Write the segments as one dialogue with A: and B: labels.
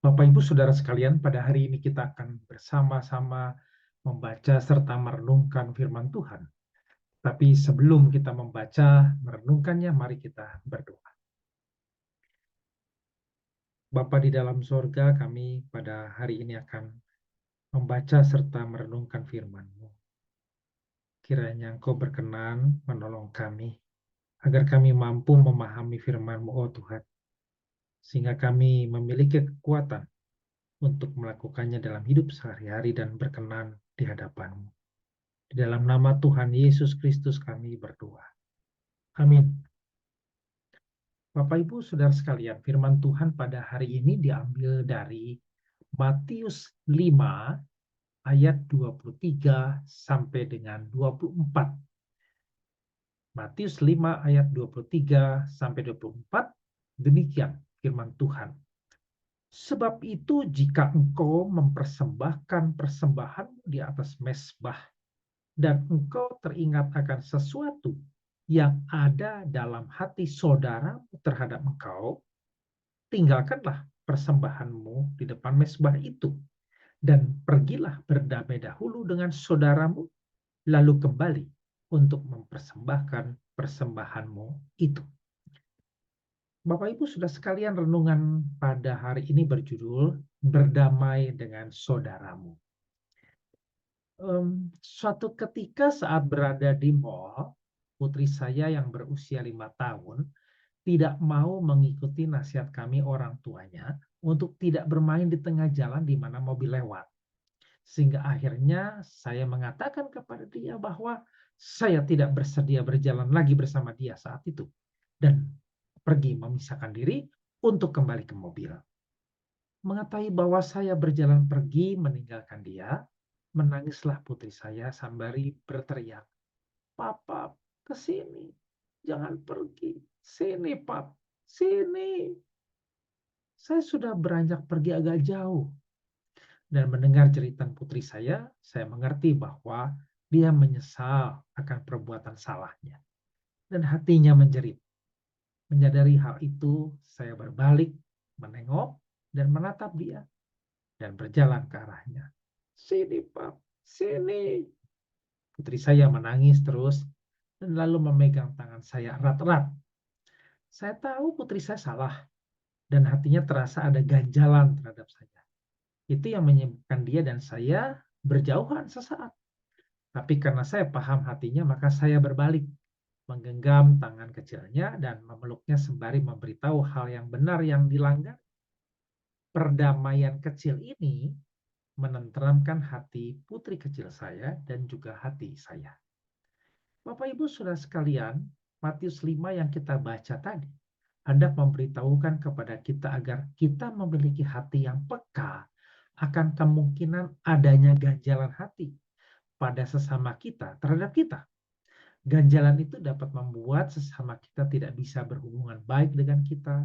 A: Bapak, Ibu, Saudara sekalian, pada hari ini kita akan bersama-sama membaca serta merenungkan firman Tuhan. Tapi sebelum kita membaca, merenungkannya, mari kita berdoa. Bapa di dalam sorga, kami pada hari ini akan membaca serta merenungkan firman-Mu. Kiranya Engkau berkenan menolong kami, agar kami mampu memahami firman-Mu, oh Tuhan, sehingga kami memiliki kekuatan untuk melakukannya dalam hidup sehari-hari dan berkenan di hadapan-Mu. Di dalam nama Tuhan Yesus Kristus kami berdoa. Amin. Bapak, Ibu, Saudara sekalian, firman Tuhan pada hari ini diambil dari Matius 5 ayat 23 sampai dengan 24. Matius 5 ayat 23 sampai 24, demikian firman Tuhan. Sebab itu jika engkau mempersembahkan persembahanmu di atas mezbah, dan engkau teringat akan sesuatu yang ada dalam hati saudara terhadap engkau, tinggalkanlah persembahanmu di depan mezbah itu, dan pergilah berdamai dahulu dengan saudaramu, lalu kembali untuk mempersembahkan persembahanmu itu. Bapak, Ibu, sudah sekalian, renungan pada hari ini berjudul Berdamai dengan Saudaramu. Suatu ketika saat berada di mall, putri saya yang berusia 5 tahun tidak mau mengikuti nasihat kami orang tuanya untuk tidak bermain di tengah jalan di mana mobil lewat. Sehingga akhirnya saya mengatakan kepada dia bahwa saya tidak bersedia berjalan lagi bersama dia saat itu, dan pergi memisahkan diri untuk kembali ke mobil. Mengetahui bahwa saya berjalan pergi meninggalkan dia, menangislah putri saya sembari berteriak, "Papa, ke sini, jangan pergi. Sini, Pap, sini." Saya sudah beranjak pergi agak jauh, dan mendengar jeritan putri saya mengerti bahwa dia menyesal akan perbuatan salahnya, dan hatinya menjerit. Menyadari hal itu, saya berbalik, menengok, dan menatap dia, dan berjalan ke arahnya. "Sini, Pap, sini." Putri saya menangis terus, dan lalu memegang tangan saya erat-erat. Saya tahu putri saya salah, dan hatinya terasa ada ganjalan terhadap saya. Itu yang menyebabkan dia dan saya berjauhan sesaat. Tapi karena saya paham hatinya, maka saya berbalik, menggenggam tangan kecilnya dan memeluknya sembari memberitahu hal yang benar yang dilanggar. Perdamaian kecil ini menenteramkan hati putri kecil saya dan juga hati saya. Bapak, Ibu, Saudara sekalian, Matius 5 yang kita baca tadi hendak memberitahukan kepada kita agar kita memiliki hati yang peka akan kemungkinan adanya ganjalan hati pada sesama kita terhadap kita. Ganjalan itu dapat membuat sesama kita tidak bisa berhubungan baik dengan kita,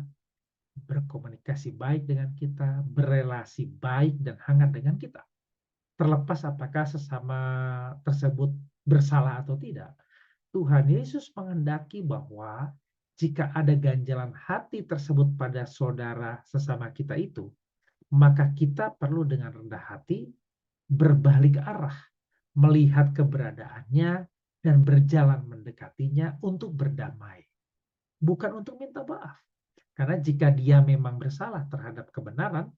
A: berkomunikasi baik dengan kita, berelasi baik dan hangat dengan kita. Terlepas apakah sesama tersebut bersalah atau tidak, Tuhan Yesus menghendaki bahwa jika ada ganjalan hati tersebut pada saudara sesama kita itu, maka kita perlu dengan rendah hati berbalik arah, melihat keberadaannya dan berjalan mendekatinya untuk berdamai, bukan untuk minta maaf. Karena jika dia memang bersalah terhadap kebenaran,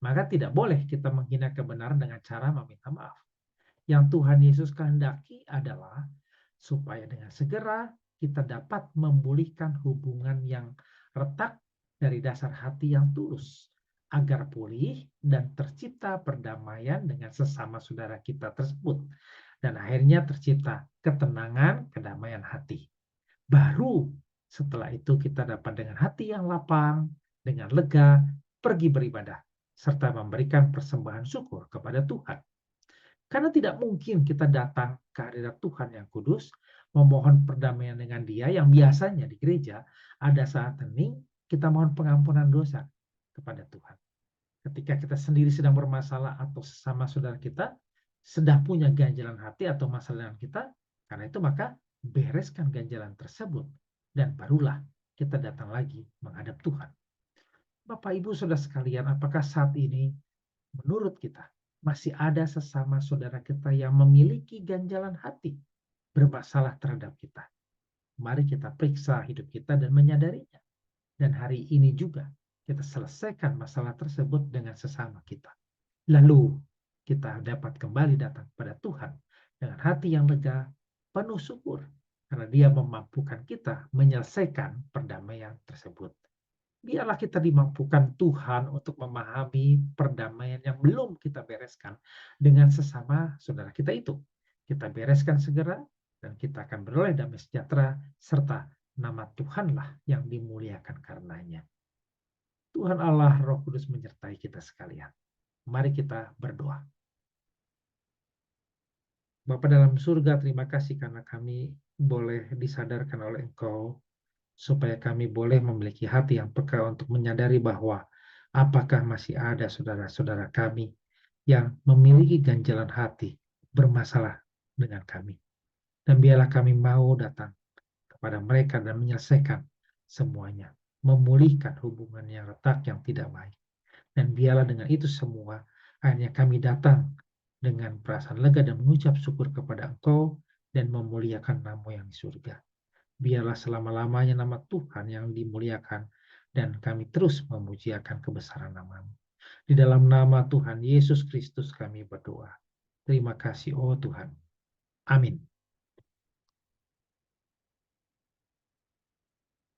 A: maka tidak boleh kita menghina kebenaran dengan cara meminta maaf. Yang Tuhan Yesus kehendaki adalah supaya dengan segera kita dapat memulihkan hubungan yang retak dari dasar hati yang tulus, agar pulih dan tercipta perdamaian dengan sesama saudara kita tersebut, dan akhirnya tercipta ketenangan, kedamaian hati. Baru setelah itu kita dapat dengan hati yang lapang, dengan lega, pergi beribadah, serta memberikan persembahan syukur kepada Tuhan. Karena tidak mungkin kita datang ke hadirat Tuhan yang kudus, memohon perdamaian dengan Dia yang biasanya di gereja ada saat hening, kita mohon pengampunan dosa kepada Tuhan. Ketika kita sendiri sedang bermasalah atau sesama saudara kita sedang punya ganjalan hati atau masalah dengan kita, karena itu maka bereskan ganjalan tersebut, dan barulah kita datang lagi menghadap Tuhan. Bapak, Ibu, Saudara sekalian, apakah saat ini menurut kita masih ada sesama saudara kita yang memiliki ganjalan hati bermasalah terhadap kita? Mari kita periksa hidup kita dan menyadarinya. Dan hari ini juga kita selesaikan masalah tersebut dengan sesama kita. Lalu kita dapat kembali datang kepada Tuhan dengan hati yang lega, penuh syukur, karena Dia memampukan kita menyelesaikan perdamaian tersebut. Biarlah kita dimampukan Tuhan untuk memahami perdamaian yang belum kita bereskan dengan sesama saudara kita itu. Kita bereskan segera dan kita akan beroleh damai sejahtera serta nama Tuhanlah yang dimuliakan karenanya. Tuhan Allah Roh Kudus menyertai kita sekalian. Mari kita berdoa. Bapa dalam surga, terima kasih karena kami boleh disadarkan oleh Engkau supaya kami boleh memiliki hati yang peka untuk menyadari bahwa apakah masih ada saudara-saudara kami yang memiliki ganjalan hati bermasalah dengan kami. Dan biarlah kami mau datang kepada mereka dan menyelesaikan semuanya, memulihkan hubungan yang retak yang tidak baik. Dan biarlah dengan itu semua, akhirnya kami datang dengan perasaan lega dan mengucap syukur kepada Engkau dan memuliakan nama yang di surga. Biarlah selama-lamanya nama Tuhan yang dimuliakan dan kami terus memujiakan kebesaran nama-Mu. Di dalam nama Tuhan Yesus Kristus kami berdoa. Terima kasih, oh Tuhan. Amin.